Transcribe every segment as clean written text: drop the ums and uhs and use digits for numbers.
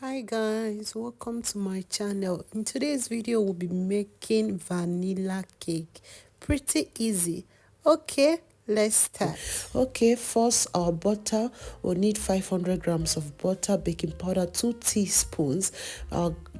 Hi guys, welcome to my channel. In today's video we'll be making vanilla cake. Pretty easy. Okay, let's start. Okay, first our butter. We'll need 500 grams of butter, baking powder 2 teaspoons,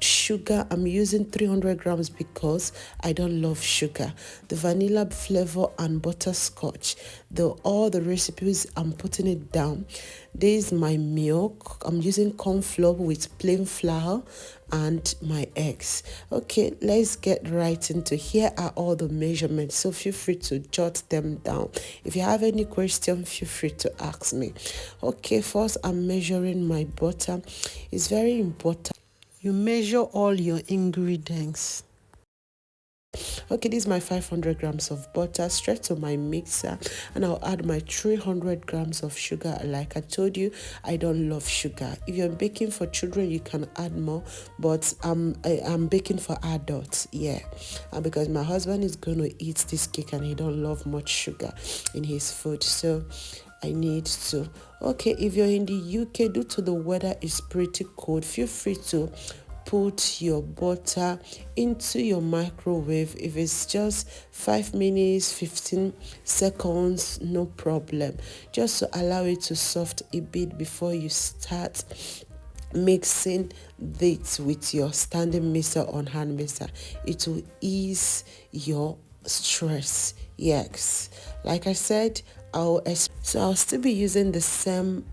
sugar. I'm using 300 grams because I don't love sugar. The vanilla flavor and butterscotch. All the recipes I'm putting it down. This is my milk. I'm using corn flour with plain flour and my eggs. Okay, let's get right into. Here are all the measurements, so feel free to jot them down. If you have any question, feel free to ask me. Okay, first I'm measuring my butter. It's very important you measure all your ingredients. Okay, this is my 500 grams of butter straight to my mixer, and I'll add my 300 grams of sugar. Like I told you, I don't love sugar. If you're baking for children, you can add more, but I'm baking for adults, yeah, because my husband is going to eat this cake and he don't love much sugar in his food, so I need to. Okay, if you're in the UK, due to the weather is pretty cold, feel free to put your butter into your microwave. If it's just 5 minutes 15 seconds, no problem, just to allow it to soft a bit before you start mixing it with your standing mixer on hand mixer. It will ease your stress. Yes, like I said, I'll still be using the same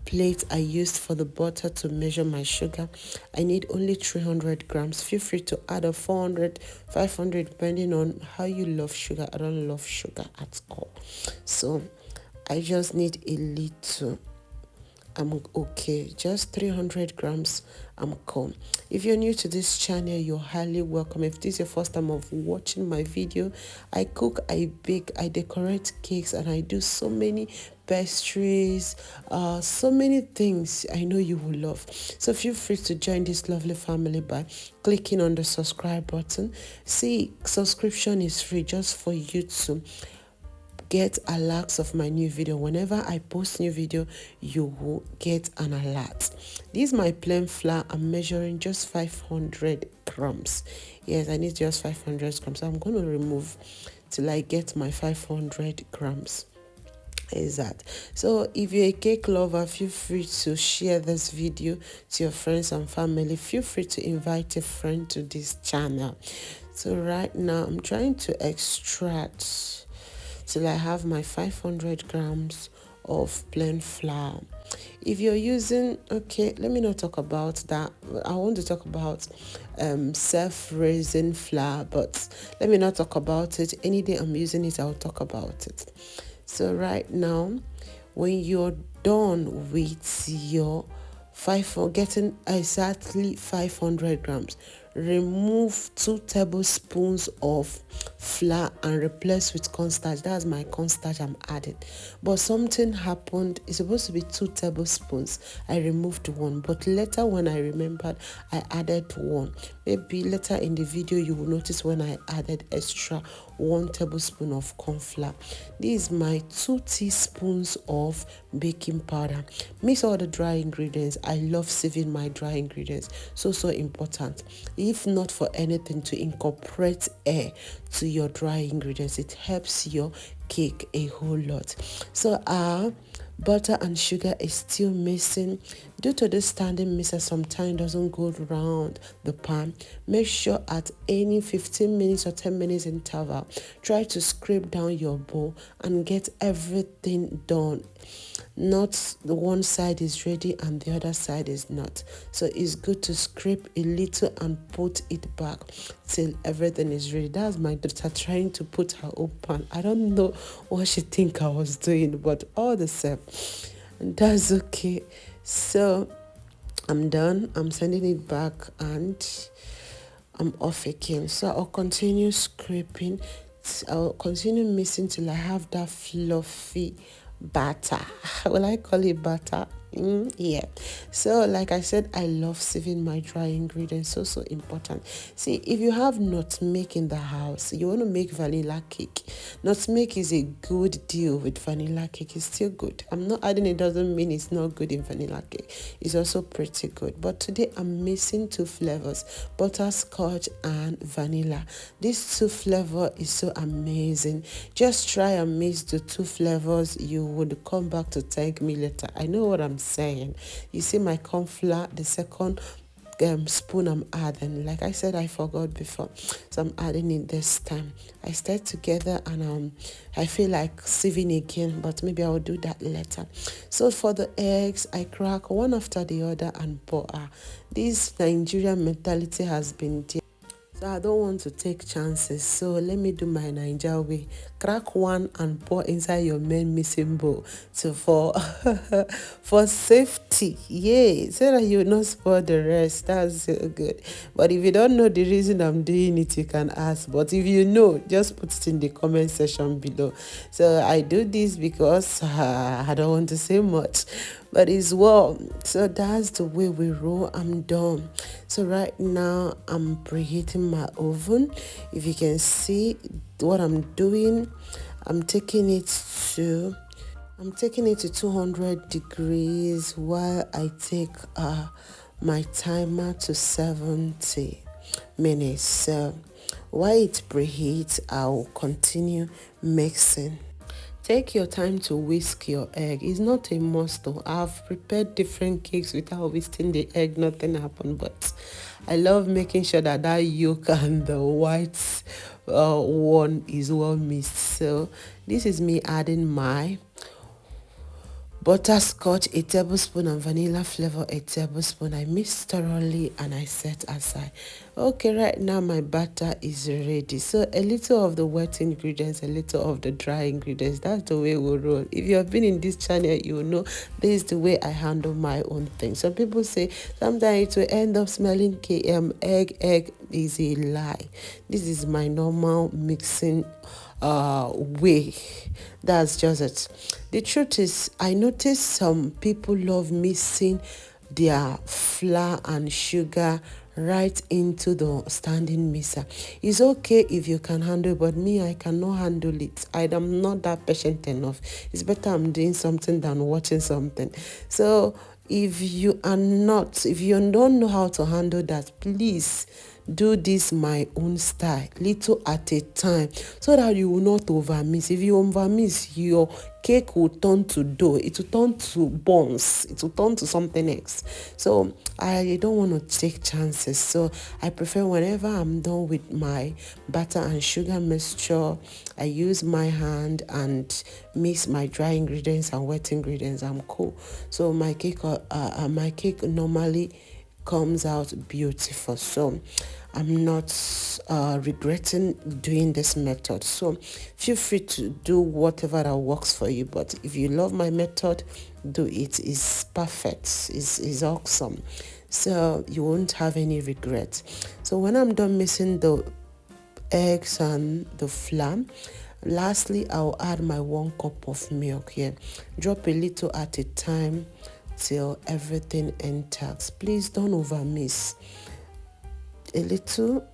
plate I used for the butter to measure my sugar. I need only 300 grams. Feel free to add a 400, 500 depending on how you love sugar. I don't love sugar at all, so I just need a little. I'm okay, just 300 grams. I'm cool. If you're new to this channel, you're highly welcome. If this is your first time of watching my video, I cook, I bake, I decorate cakes, and I do so many pastries, so many things I know you will love. So feel free to join this lovely family by clicking on the subscribe button. See, subscription is free just for you to get alerts of my new video. Whenever I post new video, you will get an alert. This is my plain flour. I'm measuring just 500 grams. Yes, I need just 500 grams. So I'm going to remove till I get my 500 grams. Is that so? If you're a cake lover, feel free to share this video to your friends and family. Feel free to invite a friend to this channel. So right now I'm trying to extract till I have my 500 grams of plain flour. If you're using, okay, let me not talk about that. I want to talk about self-raising flour, but let me not talk about it. Any day I'm using it, I'll talk about it. So right now, when you're done with your getting exactly 500 grams, remove 2 tablespoons of flour and replace with cornstarch. That's my cornstarch I'm adding, but something happened. It's supposed to be 2 tablespoons. I removed 1, but later when I remembered, I added 1. Maybe later in the video you will notice when I added extra 1 tablespoon of corn flour. This is my 2 teaspoons of baking powder. Mix all the dry ingredients. I love saving my dry ingredients, so important. If not for anything, to incorporate air to your dry ingredients, it helps your cake a whole lot. So butter and sugar is still missing. Due to this standing mixer, sometimes doesn't go around the pan. Make sure at any 15 minutes or 10 minutes interval, try to scrape down your bowl and get everything done. Not the one side is ready and the other side is not. So it's good to scrape a little and put it back till everything is ready. That's my daughter trying to put her own pan. I don't know what she think I was doing, but all the same, and that's okay. So I'm done. I'm sending it back and I'm off again. So I'll continue scraping. I'll continue mixing till I have that fluffy batter. Will I call it batter? Yeah. So like I said, I love saving my dry ingredients. So important. See, if you have nutmeg in the house, you want to make vanilla cake. Nutmeg is a good deal with vanilla cake. It's still good. I'm not adding it, doesn't mean it's not good in vanilla cake. It's also pretty good. But today I'm missing two flavors, butterscotch and vanilla. This two flavor is so amazing. Just try and mix the two flavors. You would come back to thank me later. I know what I'm saying. You see my corn flour, the second spoon I'm adding, like I said, I forgot before, so I'm adding it this time. I stir together and I feel like sieving again, but maybe I'll do that later. So for the eggs, I crack one after the other and pour. This Nigerian mentality has been there. So I don't want to take chances. So let me do my Naija way. Crack one and pour inside your main missing bowl for safety. Yay! So that you will not spoil the rest. That's so good. But if you don't know the reason I'm doing it, you can ask. But if you know, just put it in the comment section below. So I do this because I don't want to say much, but it's well. So that's the way we roll. I'm done. So right now I'm preheating my oven. If you can see what I'm doing, I'm taking it to 200 degrees while I take my timer to 70 minutes. So while it preheats, I'll continue mixing. Take your time to whisk your egg. It's not a must though. I've prepared different cakes without whisking the egg. Nothing happened, but I love making sure that yolk and the white one is well mixed. So this is me adding my butterscotch, a tablespoon, and vanilla flavor, a tablespoon. I mix thoroughly and I set aside. Okay, right now my batter is ready. So a little of the wet ingredients, a little of the dry ingredients. That's the way we roll. If you have been in this channel, you will know this is the way I handle my own thing. Some people say sometimes it will end up smelling egg is a lie. This is my normal mixing way. That's just it. The truth is, I notice some people love mixing their flour and sugar right into the standing mixer. It's okay if you can handle it, but me, I cannot handle it. I am not that patient enough. It's better I'm doing something than watching something. So if you don't know how to handle that, please do this my own style, little at a time, so that you will not overmix. If you overmix, your cake will turn to dough, it will turn to buns, it will turn to something else. So I don't want to take chances. So I prefer whenever I'm done with my butter and sugar mixture, I use my hand and mix my dry ingredients and wet ingredients. I'm cool. So my cake normally comes out beautiful. So I'm not regretting doing this method. So feel free to do whatever that works for you. But if you love my method, do it. It's perfect. It's awesome. So you won't have any regret. So when I'm done mixing the eggs and the flour, lastly I'll add my 1 cup of milk here. Drop a little at a time till everything enters. Please don't over mix. A little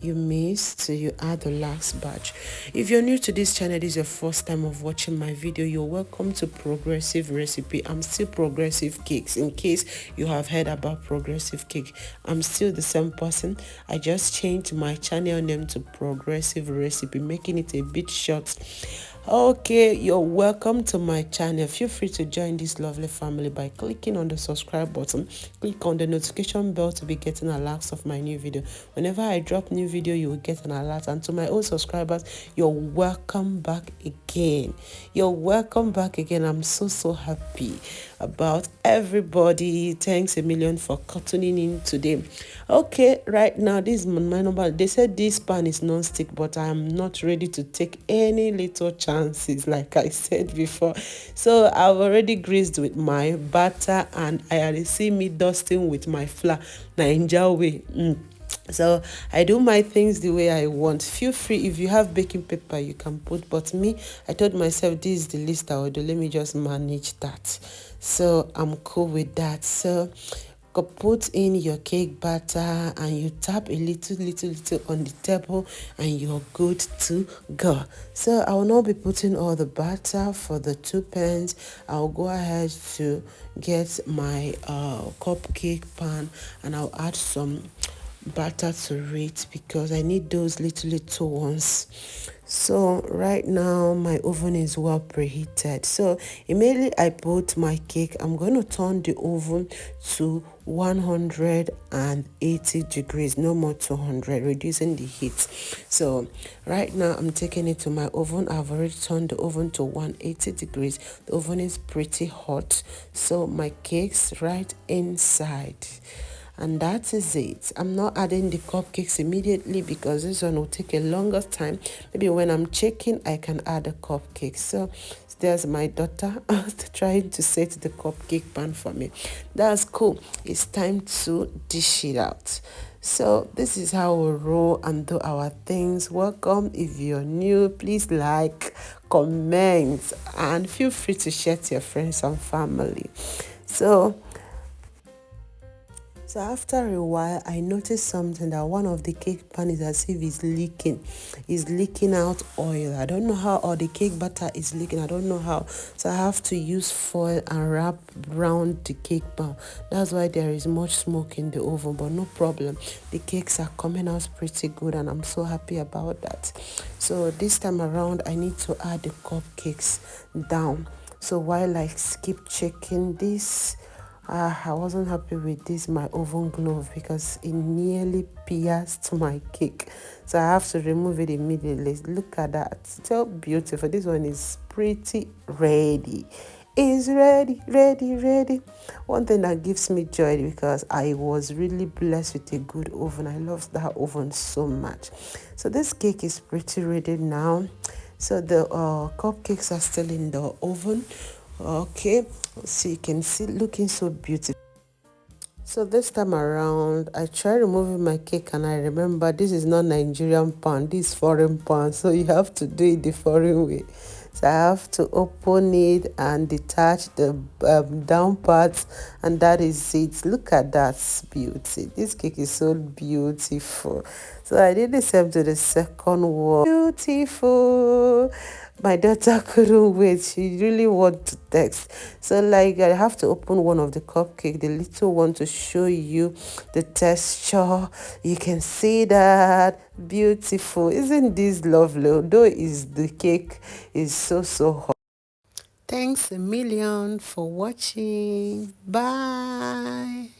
you miss till you add the last batch. If you're new to this channel, this is your first time of watching my video, you're welcome to Progressive Recipe. I'm still Progressive Cakes. In case you have heard about Progressive Cake, I'm still the same person. I just changed my channel name to Progressive Recipe, making it a bit short. Okay, you're welcome to my channel. Feel free to join this lovely family by clicking on the subscribe button. Click on the notification bell to be getting alerts of my new video. Whenever I drop new video, you will get an alert. And to my old subscribers, you're welcome back again. You're welcome back again. I'm so happy about everybody. Thanks a million for tuning in today. Okay, right now this is my number. They said this pan is non-stick, but I am not ready to take any little chances, like I said before. So I've already greased with my butter, and I already see me dusting with my flour Naija way. So I do my things the way I want. Feel free, if you have baking paper you can put, but me, I told myself this is the least I will do, let me just manage that. So I'm cool with that. So put in your cake batter and you tap a little on the table and you're good to go. So I will not be putting all the batter for the 2 pans. I'll go ahead to get my cupcake pan and I'll add some batter to it because I need those little ones. So right now my oven is well preheated. So immediately I put my cake, I'm going to turn the oven to 180 degrees, no more 200, reducing the heat. So right now I'm taking it to my oven. I've already turned the oven to 180 degrees. The oven is pretty hot, so my cake's right inside. And that is it. I'm not adding the cupcakes immediately because this one will take a longer time. Maybe when I'm checking I can add the cupcakes. So there's my daughter trying to set the cupcake pan for me. That's cool. It's time to dish it out. So this is how we roll and do our things. Welcome. If you're new, please like, comment, and feel free to share to your friends and family. So after a while, I noticed something, that one of the cake pan is as if it's leaking out oil. I don't know how, or the cake batter is leaking. I don't know how. So I have to use foil and wrap around the cake pan. That's why there is much smoke in the oven, but no problem. The cakes are coming out pretty good and I'm so happy about that. So this time around, I need to add the cupcakes down. So while I keep checking this, I wasn't happy with this, my oven glove, because it nearly pierced my cake. So I have to remove it immediately. Look at that. So beautiful. This one is pretty ready. It's ready. One thing that gives me joy, because I was really blessed with a good oven. I love that oven so much. So this cake is pretty ready now. So the cupcakes are still in the oven. Okay, so you can see looking so beautiful. So this time around, I tried removing my cake and I remember this is not Nigerian pan, this is foreign pan. So you have to do it the foreign way. So I have to open it and detach the down parts, and that is it. Look at that beauty. This cake is so beautiful. So I did the same to the second one. Beautiful. My daughter couldn't wait. She really wanted to text. So like I have to open one of the cupcake, the little one, to show you the texture. You can see that. Beautiful. Isn't this lovely? Although is the cake is so hot. Thanks a million for watching. Bye.